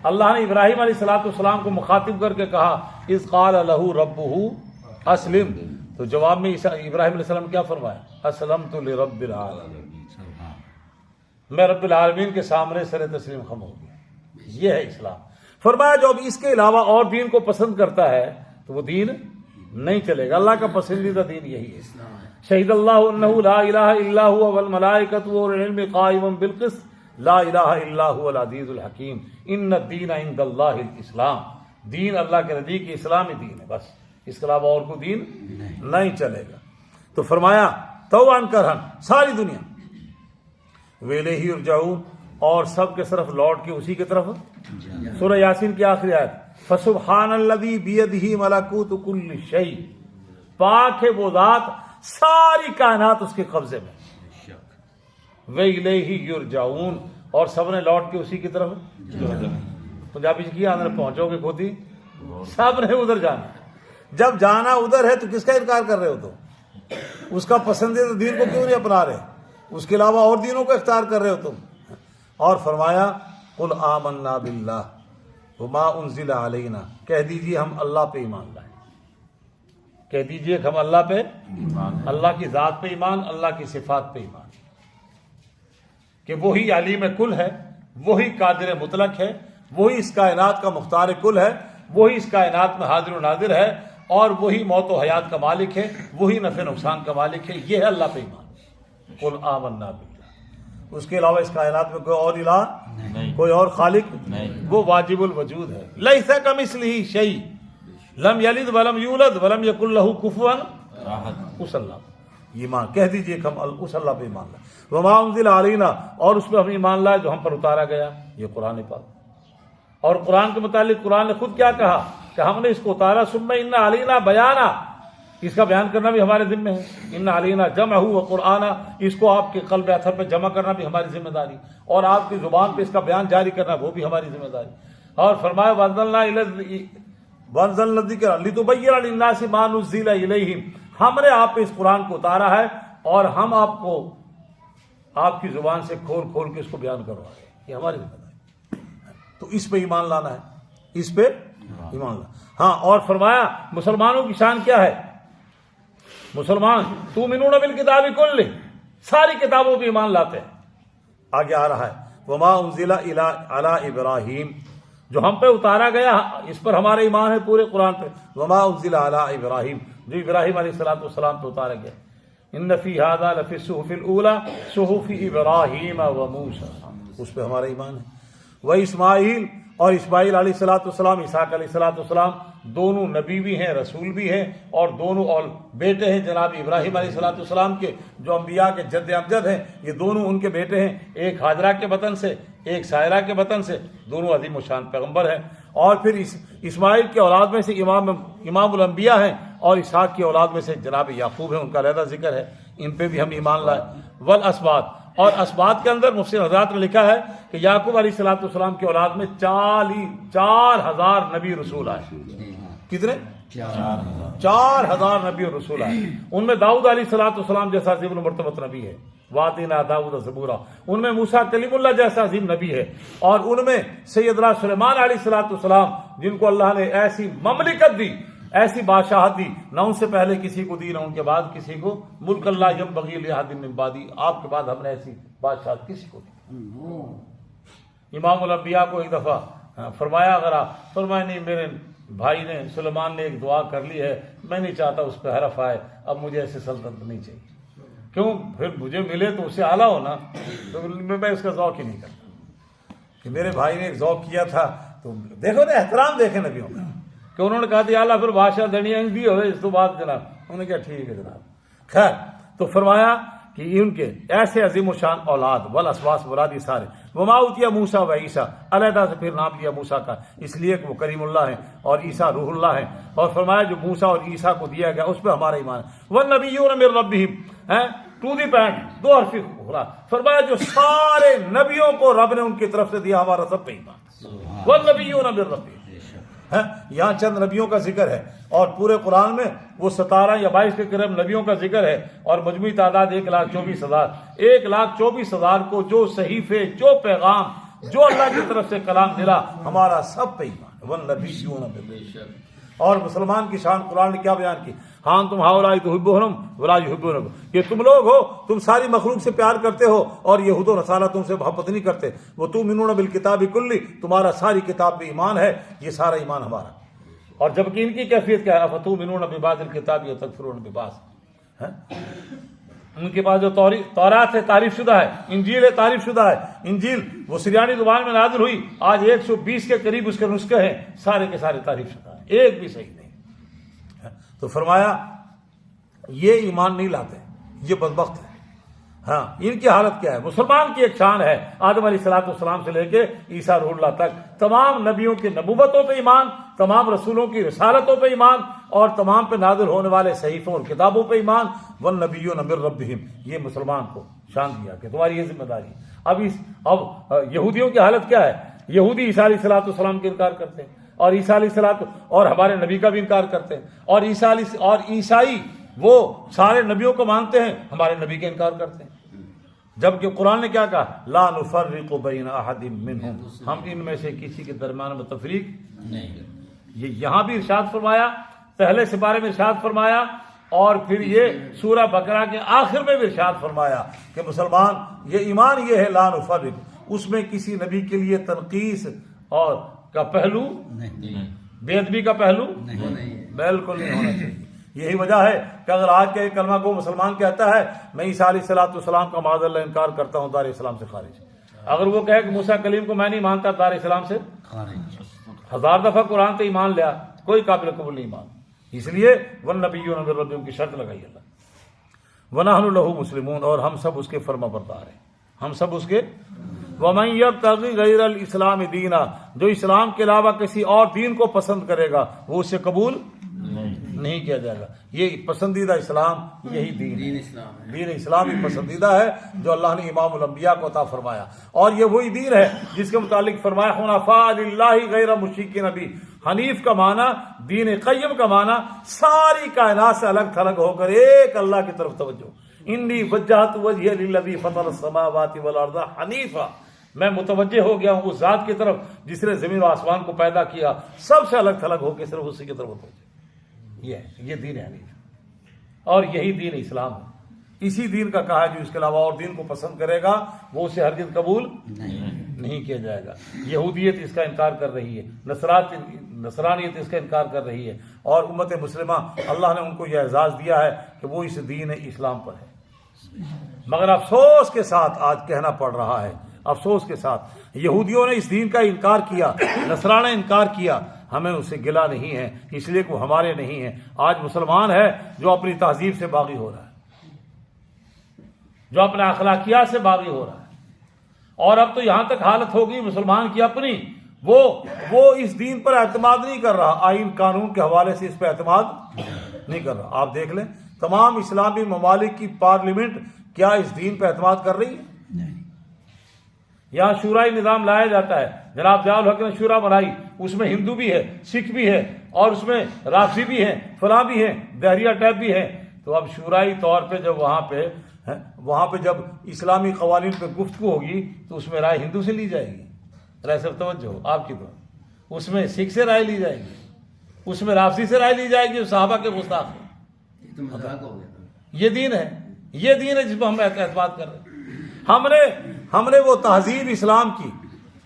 اللہ نے ابراہیم علیہ السلام کو مخاطب کر کے کہا اذ قال لہ ربہ اسلم، تو جواب میں ابراہیم علیہ السلام کیا فرمایا؟ اسلمت لرب العالمین، میں رب العالمین کے سامنے سر تسلیم خم ہو گیا۔ یہ ہے اسلام۔ فرمایا جو اب اس کے علاوہ اور دین کو پسند کرتا ہے تو وہ دین نہیں چلے گا، اللہ کا پسندیدہ دین یہی ہے۔ شہید اللہ انہ لا الہ الا هو والملائکۃ والعلم قائما بالقسط لا الہ الا هو العزیز الحکیم ان الدین عند اللہ الاسلام، دین اللہ کے نزدیک اسلامی دین ہے، بس اس کے علاوہ اور کوئی دین نہیں چلے گا۔ تو فرمایا توان کرہن، ساری دنیا ویلیہ یرجعون، اور سب کے صرف لوٹ کے اسی کی طرف۔ سورہ یاسین کی آخری آیت فسبحان الذی بیدہ ملکوت کل شیء، پاک ہے وہ ذات ساری کائنات اس کے قبضے میں، ویلیہ یرجعون، اور سب نے لوٹ کے اسی کی طرف۔ پنجابی کی آندر پہنچو گے کھوتی، سب نے ادھر جانا، جب جانا ادھر ہے تو کس کا انکار کر رہے ہو؟ تو اس کا پسندیدہ دین کو کیوں نہیں اپنا رہے؟ اس کے علاوہ اور دینوں کو اختیار کر رہے ہو تم۔ اور فرمایا قل آمنا باللہ وما انزل علینا، کہہ دیجئے ہم اللہ پہ ایمان لائے، کہہ دیجئے کہ ہم اللہ پہ، اللہ کی ذات پہ ایمان، اللہ کی صفات پہ ایمان، کہ وہی علیم کل ہے، وہی قادر مطلق ہے، وہی اس کائنات کا مختار کل ہے، وہی اس کائنات میں حاضر و ناظر ہے، اور وہی موت و حیات کا مالک ہے، وہی نفع نقصان کا مالک ہے، یہ ہے اللہ پہ ایمان۔ قل آمنا باللہ، اس کے علاوہ اس کائنات میں کوئی اور الہ نہیں، کوئی اور خالق نہیں، وہ واجب الوجود ہے۔ لیس کمثلہ شیء لم یلد ولم یولد ولم یکن لہ کفوا احد، اس اللہ ایمان، کہہ دیجئے کہ ہم اس اللہ پہ ایمان لائے۔ وما انزل علینا، اور اس پہ ہم ایمان لائے جو ہم پر اتارا گیا، یہ قرآن پاک۔ اور قرآن کے متعلق قرآن نے خود کیا کہا کہ ہم نے اس کو اتارا، ثم ان علینا بیانا، اس کا بیان کرنا بھی ہمارے ذمہ ہے، ان علینا جمعہ و قرآنا، اس کو آپ کے قلب اثر پہ جمع کرنا بھی ہماری ذمہ داری، اور آپ کی زبان پہ اس کا بیان جاری کرنا وہ بھی ہماری ذمہ داری۔ اور فرمایا وانزلنا الذکر لتبین للناس ما نزل الیہم، ہم نے آپ پہ اس قرآن کو اتارا ہے اور ہم آپ کو آپ کی زبان سے کھول کھول کے اس کو بیان کروا رہے ہیں، یہ ہماری ذمہ داری۔ تو اس پہ ایمان لانا ہے، اس پہ ایمان لانا۔ ہاں، اور فرمایا مسلمانوں کی شان کیا ہے؟ مسلمان تؤمنون بالکتاب کلہ، ساری کتابوں پہ ایمان لاتے ہیں۔ آگے آ رہا ہے وما انزل علی ابراہیم، جو ہم پہ اتارا گیا اس پر ہمارا ایمان ہے پورے قرآن پہ۔ وما انزل علی ابراہیم، جو ابراہیم علیہ السلام پہ اتارا گیا۔ ان فی ھذا لفی الصحف الاولی صحف ابراہیم و موسی، اس پہ ہمارا ایمان ہے۔ و اسماعیل، اور اسماعیل علیہ السلام، اسحاق علیہ السلام، دونوں نبی بھی ہیں، رسول بھی ہیں، اور دونوں اور بیٹے ہیں جناب ابراہیم علیہ السلام کے، جو انبیاء کے جد امجد ہیں، یہ دونوں ان کے بیٹے ہیں، ایک ہاجرہ کے وطن سے، ایک سائرہ کے وطن سے، دونوں عظیم الشان پیغمبر ہیں۔ اور پھر اسماعیل کے اولاد میں سے امام الانبیاء ہیں، اور اسحاق کی اولاد میں سے جناب یعقوب ہیں، ان کا علیحدہ ذکر ہے، ان پہ بھی ہم ایمان لائے۔ والاسباط، اور اسباط کے اندر مفسر حضرات نے لکھا ہے کہ یعقوب علیہ السلام کی اولاد میں 4000 نبی رسول آئے۔ کتنے؟ 4000 نبی اور رسول آئے۔ ان میں داؤد علیہ السلام جیسا عظیم المرتبت نبی ہے، وآتینا داؤد زبورا، ان میں موسیٰ کلیم اللہ جیسا عظیم نبی ہے، اور ان میں سیدنا سلیمان علیہ السلام جن کو اللہ نے ایسی مملکت دی، ایسی بادشاہت دی، نہ ان سے پہلے کسی کو دی نہ ان کے بعد کسی کو، ملک اللہ ینبغی لأحد من بعدی، آپ کے بعد ہم نے ایسی بادشاہت کسی کو دی۔ امام الانبیاء کو ایک دفعہ فرمایا اگر آپ، فرمایا نہیں میرے بھائی نے سلیمان نے ایک دعا کر لی ہے، میں نہیں چاہتا اس پہ حرف آئے، اب مجھے ایسی سلطنت نہیں چاہیے، کیوں پھر مجھے ملے تو اسے اعلیٰ ہونا، تو میں اس کا ذوق ہی نہیں کرتا کہ میرے بھائی نے ایک ذوق کیا تھا، تو دیکھو نا احترام دیکھیں نبیوں کا، کہ انہوں نے کہا دیا اللہ پھر بادشاہ دنیا دی ہوئے اس تو بعد جناب، انہوں نے کہا ٹھیک ہے جناب، خیر تو فرمایا کہ ان کے ایسے عظیم الشان اولاد والاسواس مرادی سارے، وما اوتیا موسیٰ و عیسیٰ، علیحدہ سے پھر نام لیا موسیٰ کا اس لیے کہ وہ کریم اللہ ہیں اور عیسیٰ روح اللہ ہیں، اور فرمایا جو موسیٰ اور عیسیٰ کو دیا گیا اس پہ ہمارا ایمان ہے، والنبیون من ربہم، ٹو دی پوائنٹ، دو حرفی فرمایا جو سارے نبیوں کو رب نے ان کی طرف سے دیا ہمارا سب پہ ایمان، والنبیون من ربہم، یہاں چند نبیوں کا ذکر ہے اور پورے قرآن میں وہ 17 یا 22 کے قریب نبیوں کا ذکر ہے، اور مجموعی تعداد 1,24,000، 1,24,000 کو جو صحیفے، جو پیغام، جو اللہ کی طرف سے کلام ملا ہمارا سب پہ ایمان، والنبیون من ربہم۔ اور مسلمان کی شان قرآن نے کیا بیان کی، ہاں تم ہؤلاء تحبونہم ولا یحبونکم، کہ تم لوگ ہو تم ساری مخلوق سے پیار کرتے ہو اور یہود و نصارہ تم سے محبت نہیں کرتے، وتؤمنون بالکتاب کلی، تمہارا ساری کتاب پہ ایمان ہے، یہ سارا ایمان ہمارا۔ اور جبکہ ان کی کیفیت کیا ہے، افتؤمنون ببعض الکتاب وتکفرون ببعض، ان کے پاس جو تورات ہے تعریف شدہ ہے، انجیل ہے تعریف شدہ ہے، انجیل وہ سریانی زبان میں نازل ہوئی، آج 120 کے قریب اس کے نسخے ہیں، سارے کے سارے تعریف شدہ ہیں، ایک بھی صحیح نہیں۔ تو فرمایا یہ ایمان نہیں لاتے، یہ بدبخت ہے۔ ہاں ان کی حالت کیا ہے، مسلمان کی ایک شان ہے، آدم علیہ السلام سے لے کے عیسیٰ روح اللہ تک تمام نبیوں کی نبوتوں پہ ایمان، تمام رسولوں کی رسالتوں پہ ایمان، اور تمام پہ نازل ہونے والے صحیفوں اور کتابوں پہ ایمان، والنبیون من ربہم، یہ مسلمان کو شان دیا کہ تمہاری یہ ذمہ داری۔ اب یہودیوں کی حالت کیا ہے، یہودی عیسیٰ علیہ السلام کا انکار کرتے ہیں، اور عیسیٰ علیہ السلام اور ہمارے نبی کا بھی انکار کرتے ہیں، اور عیسائی وہ سارے نبیوں کو مانتے ہیں، ہمارے نبی کا انکار کرتے ہیں، جبکہ قرآن نے کیا کہا، لا نفرق بین احد منہم، ہم ان میں سے کسی کے درمیان میں تفریق نہیں۔ یہ یہاں بھی ارشاد فرمایا، پہلے سپارے میں ارشاد فرمایا، اور پھر یہ سورہ بقرہ کے آخر میں بھی ارشاد فرمایا کہ مسلمان یہ ایمان یہ ہے لا نفرق، اس میں کسی نبی کے لیے تنقیص اور کا پہلو نہیں، بے ادبی کا پہلو بالکل نہیں ہونا چاہیے۔ یہی وجہ ہے کہ اگر آج کے کلمہ کو مسلمان کہتا ہے میں عیسیٰ علیہ السلام کا معاذ اللہ انکار کرتا ہوں، دار اسلام سے خارج، اگر وہ کہے کہ موسیٰ کلیم کو میں نہیں مانتا، دار اسلام سے خارج، 1000 دفعہ قرآن پہ ایمان لیا، کوئی قابل قبول نہیں ایمان۔ اس لیے والنبیون من ربہم کی شرط لگائی اللہ، ونحن لہ مسلمون، اور ہم سب اس کے فرما بردار ہیں، ہم سب اس کے۔ وَمَن يَبْتَغِ غَيْرَ الْإِسْلَامِ دِينًا، جو اسلام کے علاوہ کسی اور دین کو پسند کرے گا وہ اسے قبول نہیں کیا جائے گا۔ یہ پسندیدہ اسلام یہی دین ہے، دین اسلام ہی پسندیدہ ہے جو اللہ نے امام الانبیاء کو عطا فرمایا، اور یہ وہی دین ہے جس کے متعلق فرمایا حنفاء للہ غیر مشرکین بھی۔ حنیف کا معنی، دین قیم کا معنی، ساری کائنات سے الگ تھلگ ہو کر ایک اللہ کی طرف توجہ۔ انی وجہت وجہی للذی فطر السماوات والارض حنیفا، میں متوجہ ہو گیا ہوں اس ذات کی طرف جس نے زمین و آسمان کو پیدا کیا، سب سے الگ تھلگ ہو کے صرف اسی کی طرف متوجہ۔ یہ دین ہے حنیف، اور یہی دین اسلام ہے۔ اسی دین کا کہا جو اس کے علاوہ اور دین کو پسند کرے گا وہ اسے ہرگز قبول نہیں کیا جائے گا۔ یہودیت اس کا انکار کر رہی ہے، نصرانیت اس کا انکار کر رہی ہے، اور امت مسلمہ اللہ نے ان کو یہ اعزاز دیا ہے کہ وہ اس دین اسلام پر ہے۔ مگر افسوس کے ساتھ آج کہنا پڑ رہا ہے، افسوس کے ساتھ یہودیوں نے اس دین کا انکار کیا، نصارہ نے انکار کیا، ہمیں اس سے گلہ نہیں ہے اس لیے کہ وہ ہمارے نہیں ہیں۔ آج مسلمان ہے جو اپنی تہذیب سے باغی ہو رہا ہے، جو اپنے اخلاقیات سے باغی ہو رہا ہے، اور اب تو یہاں تک حالت ہوگی مسلمان کی اپنی، وہ اس دین پر اعتماد نہیں کر رہا، آئین قانون کے حوالے سے اس پہ اعتماد نہیں کر رہا۔ آپ دیکھ لیں تمام اسلامی ممالک کی پارلیمنٹ کیا اس دین پہ اعتماد کر رہی ہے؟ یہاں شورائی نظام لایا جاتا ہے، جناب ضیاء الحق نے شورا بنائی، اس میں ہندو بھی ہے، سکھ بھی ہے، اور اس میں رافضی بھی ہیں، فلاں بھی ہیں، دہریہ ٹیپ بھی ہیں۔ تو اب شورائی طور پہ جب وہاں پہ وہاں پہ جب اسلامی قوانین پہ گفتگو ہوگی تو اس میں رائے ہندو سے لی جائے گی، رائے سب توجہ ہو آپ کی تو اس میں سکھ سے رائے لی جائے گی، اس میں رافضی سے رائے لی جائے گی، صحابہ کے گستاخ ہیں۔ یہ دین ہے، یہ دین ہے جس پہ ہم اعتماد کر رہے ہیں۔ ہم نے وہ تہذیب اسلام کی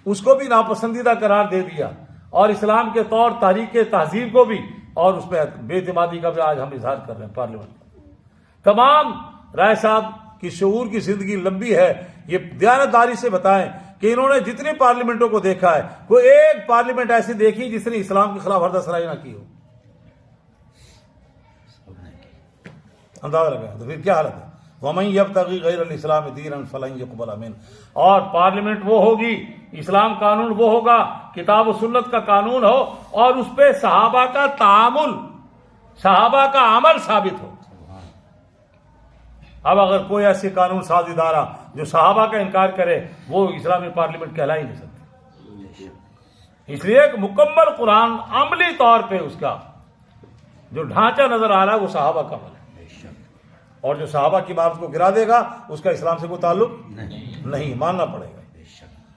اس کو بھی ناپسندیدہ قرار دے دیا، اور اسلام کے طور تاریخ تہذیب کو بھی، اور اس پہ بے اعتمادی کا بھی آج ہم اظہار کر رہے ہیں پارلیمنٹ میں۔ تمام رائے صاحب کی شعور کی زندگی لمبی ہے، یہ دیانتداری سے بتائیں کہ انہوں نے جتنی پارلیمنٹوں کو دیکھا ہے، کوئی ایک پارلیمنٹ ایسی دیکھی جس نے اسلام کے خلاف ہردہ سرائی نہ کی ہو؟ اندازہ لگا تو پھر کیا حالت ہے؟ وَمَن يَبْتَغِي غَيْرَ الْإِسْلَامِ دِينًا فَلَن يُقْبَلَ مِنْهُ، اور پارلیمنٹ وہ ہوگی، اسلام قانون وہ ہوگا، کتاب و سنت کا قانون ہو، اور اس پہ صحابہ کا تعامل، صحابہ کا عمل ثابت ہو۔ اب اگر کوئی ایسی قانون ساز ادارہ جو صحابہ کا انکار کرے، وہ اسلامی پارلیمنٹ کہلا ہی نہیں سکتی۔ اس لیے ایک مکمل قرآن عملی طور پہ اس کا جو ڈھانچہ نظر آ رہا ہے وہ صحابہ کا عمل ہے، اور جو صحابہ کی بات کو گرا دے گا اس کا اسلام سے کوئی تعلق نہیں، ماننا پڑے گا۔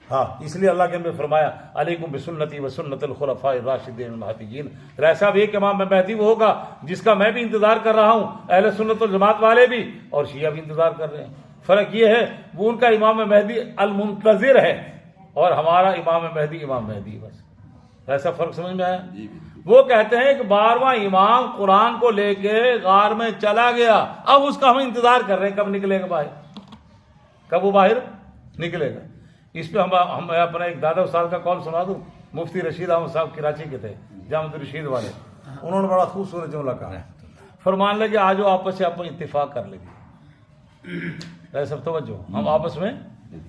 ہاں، اس لیے اللہ کے نبی نے فرمایا علیکم بسنتی و سنت الخلفاء الراشدین المہدیین۔ رائے صاحب ایک امام مہدی وہ ہوگا جس کا میں بھی انتظار کر رہا ہوں، اہل سنت والجماعت والے بھی اور شیعہ بھی انتظار کر رہے ہیں۔ فرق یہ ہے وہ ان کا امام مہدی المنتظر ہے اور ہمارا امام مہدی بس۔ ایسا فرق سمجھ میں آیا؟ وہ کہتے ہیں کہ 12واں امام قرآن کو لے کے غار میں چلا گیا، اب اس کا ہم انتظار کر رہے ہیں کب نکلے گا باہر، کب وہ باہر نکلے گا۔ اس پہ ہم اپنا ایک دادا استاد کا قول سنا دوں، مفتی رشید احمد صاحب کراچی کے تھے، جامع رشید والے، انہوں نے بڑا خوبصورت جملہ کہا، فرمان لگے آجو آپس سے اپنا اتفاق کر لیں گے۔ سب توجہ، ہم آپس میں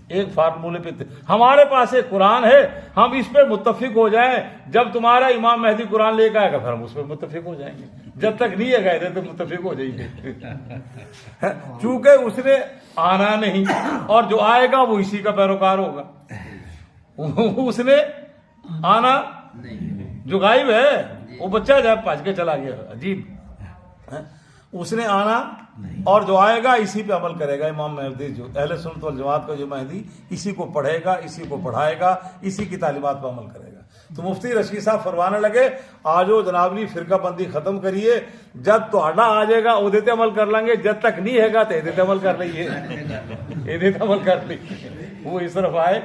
ایک فارمولے پہ، ہمارے پاس ایک قرآن ہے، ہم اس پہ متفق ہو جائیں، جب تمہارا امام مہدی قرآن لے کے آئے گا پھر ہم اس پہ متفق ہو جائیں گے، جب تک نہیں ہے گئے تو متفق ہو جائیں گے۔ چونکہ اس نے آنا نہیں، اور جو آئے گا وہ اسی کا پیروکار ہوگا، اس نے آنا جو غائب ہے وہ بچہ جب بھج کے چلا گیا، عجیب، اس نے آنا اور جو آئے گا اسی پہ عمل کرے گا۔ امام مہدی جو اہل سنت والجماعت کا جو مہدی، اسی کو پڑھے گا، اسی کو پڑھائے گا، اسی کی تعلیمات پہ عمل کرے گا۔ تو مفتی رشید صاحب فرمانے لگے آجو جنابلی فرقہ بندی ختم کریے، جب تو آڈا آ جائے گا وہ دیتے عمل کر لیں گے، جب تک نہیں ہے گا تو دیتے عمل کر لئیے، دیتے عمل کر لئیے، وہ اس طرف آئے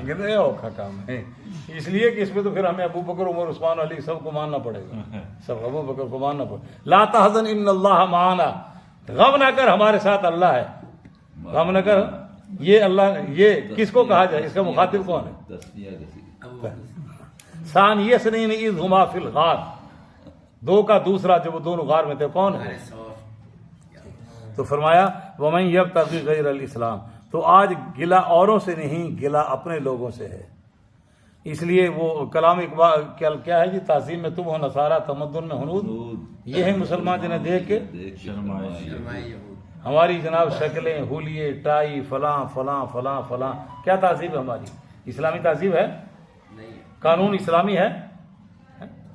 کہتے ہیں اوکھا کام ہے۔ اس لیے کہ اس میں تو پھر ہمیں ابو بکر عمر عثمان علی سب کو ماننا پڑے گا، سب ابو بکر کو ماننا پڑے گا۔ لا تحزن ان اللہ معنا، غم نہ کر ہمارے ساتھ اللہ ہے، غم نہ کر۔ یہ اللہ، یہ کس کو کہا جائے، اس کا مخاطب کون ہے؟ ثانی اثنین اذ ہما فی الغار، دو کا دوسرا جب وہ دونوں غار میں تھے، کون ہے؟ تو فرمایا ومن یبتغی غیر الاسلام، تو آج گلہ اوروں سے نہیں، گلہ اپنے لوگوں سے ہے۔ اس لیے وہ کلام اقبال کیا ہے جی، تعظیم میں تم ہو نصارہ، تمدن میں ہنود، یہ ہے مسلمان جنہیں دیکھ کے ہماری جناب شکلیں، ہولیے، ٹائی، فلاں فلاں فلاں فلاں، کیا تہذیب ہے ہماری؟ اسلامی تہذیب ہے؟ قانون اسلامی ہے؟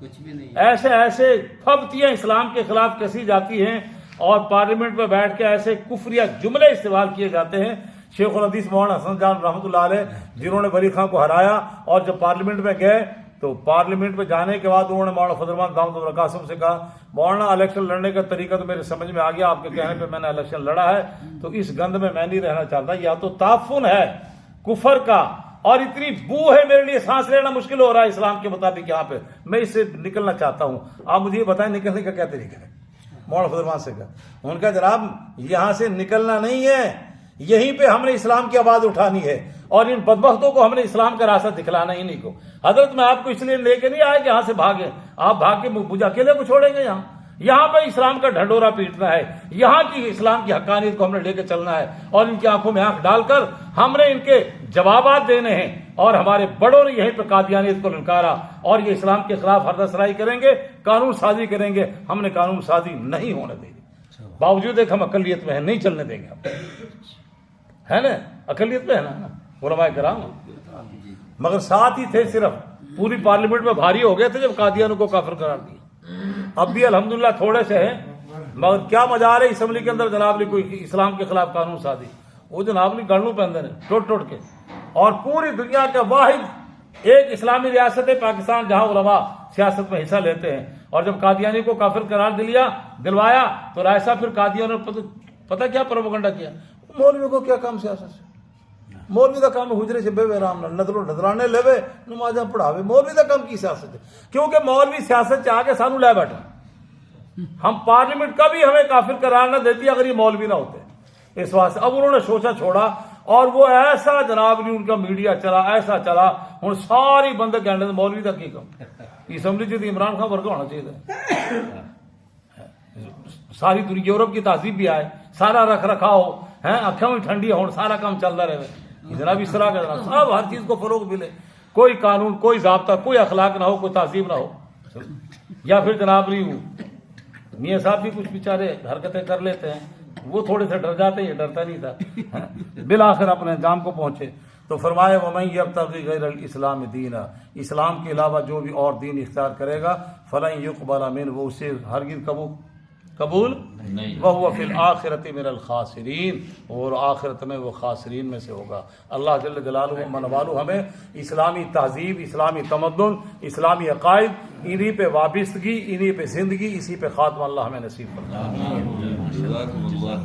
کچھ بھی نہیں۔ ایسے ایسے پھبتیاں اسلام کے خلاف کسی جاتی ہیں، اور پارلیمنٹ میں بیٹھ کے ایسے کفریہ جملے استعمال کیے جاتے ہیں۔ شیخ الحدیث مولانا حسن جان رحمۃ اللہ علیہ جنہوں نے ولی خان کو ہرایا، اور جب پارلیمنٹ میں گئے تو پارلیمنٹ میں جانے کے بعد انہوں نے مولانا فضل الرحمان دامت القاسم سے کہا مولانا الیکشن لڑنے کا طریقہ تو میرے سمجھ میں آ گیا، آپ کے کہنے پہ میں نے الیکشن لڑا ہے، تو اس گند میں نہیں رہنا چاہتا، یا تو تعفن ہے کفر کا، اور اتنی بو ہے میرے لیے سانس لینا مشکل ہو رہا ہے اسلام کے مطابق یہاں پہ، میں اس سے نکلنا چاہتا ہوں، آپ مجھے یہ بتائیں نکلنے کا کیا طریقہ ہے؟ مولانا فضل الرحمان سے کہا، ان کا جناب یہاں سے نکلنا نہیں ہے، یہیں پہ ہم نے اسلام کی آواز اٹھانی ہے، اور ان بدبختوں کو ہم نے اسلام کا راستہ دکھلانا ہی نہیں کو۔ حضرت میں آپ کو اس لیے لے کے نہیں آیا کہ یہاں سے بھاگے، آپ بھاگ کے مجھے اکیلے کو چھوڑیں گے؟ یہاں پہ اسلام کا ڈھنڈورا پیٹنا ہے، یہاں کی اسلام کی حقانیت کو ہم نے لے کے چلنا ہے، اور ان کی آنکھوں میں آنکھ ڈال کر ہم نے ان کے جوابات دینے ہیں۔ اور ہمارے بڑوں نے یہیں پہ قادیانیت کو للکارا، اور یہ اسلام کے خلاف ہردہ سرائی کریں گے، قانون سازی کریں گے، ہم نے قانون سازی نہیں ہونے دیں گے، باوجود ایک ہم اقلیت میں ہیں، نہیں چلنے دیں گے، ہے نا؟ اقلیت میں ہے نا علماء کرام، مگر ساتھ ہی تھے، صرف پوری پارلیمنٹ میں بھاری ہو گئے تھے جب قادیانوں کو کافر قرار دیا۔ اب بھی الحمدللہ تھوڑے سے ہیں، مگر کیا مجال ہے اسمبلی کے اندر جناب علی کوئی اسلام کے خلاف قانون سازی، وہ جناب علی گڑھوں پہ اندر ٹوٹ ٹوٹ کے، اور پوری دنیا کا واحد ایک اسلامی ریاست ہے پاکستان جہاں علماء سیاست میں حصہ لیتے ہیں، اور جب قادیانی کو کافر قرار دلوایا تو رائے صاحب پھر قادیانوں نے پتہ کیا پروپیگنڈا کیا، مولوی کو کیا کام سیاست سے، مولوی کا کام حجرے سے بے آرام نظروں نظرانے لے نمازاں پڑھاوے، مولوی کا کام کی سیاست ہے، کیونکہ مولوی سیاست چاہ کے سانو لے بیٹھا، ہم پارلیمنٹ کا بھی ہمیں کافر قرار نہ دیتی اگر یہ مولوی نہ ہوتے، اس واسطے اب انہوں نے سوچا چھوڑا، اور وہ ایسا جناب ان کا میڈیا چلا، ایسا چلا، ہوں ساری بندے کہنے مولوی کا کی کام، اسمبلی جی عمران خان ورگا ہونا چاہیے، ساری دنیا یورپ کی تہذیب بھی آئے، سارا رکھ رکھاؤ ہے، اکھیاں بھی ٹھنڈی ہو، سارا کام چلتا رہے جناب، اس طرح کا جناب سب ہر چیز کو فروغ ملے، کوئی قانون، کوئی ضابطہ، کوئی اخلاق نہ ہو، کوئی تہذیب نہ ہو، یا پھر جناب میاں صاحب بھی کچھ بیچارے حرکتیں کر لیتے ہیں، وہ تھوڑے سے ڈر جاتے، یہ ڈرتا نہیں تھا، بالآخر اپنے انجام کو پہنچے تو فرمایا وَمَن يَبْتَغِ غَيْرَ الْإِسْلَامِ دِينًا، اسلام کے علاوہ جو بھی اور دین اختیار کرے گا فَلَن يُقْبَلَ مِنْهُ، وہ اسے ہرگز قبول وَهُوَ فِي الْآخِرَةِ مِنَ الْخَاسِرِينَ، اور آخرت میں وہ خاسرین میں سے ہوگا۔ اللہ جل جلالہ من والو ہمیں اسلامی تہذیب، اسلامی تمدن، اسلامی عقائد، انہی پہ وابستگی، انہی پہ زندگی، اسی پہ خاتمہ اللہ ہمیں نصیب فرمائے۔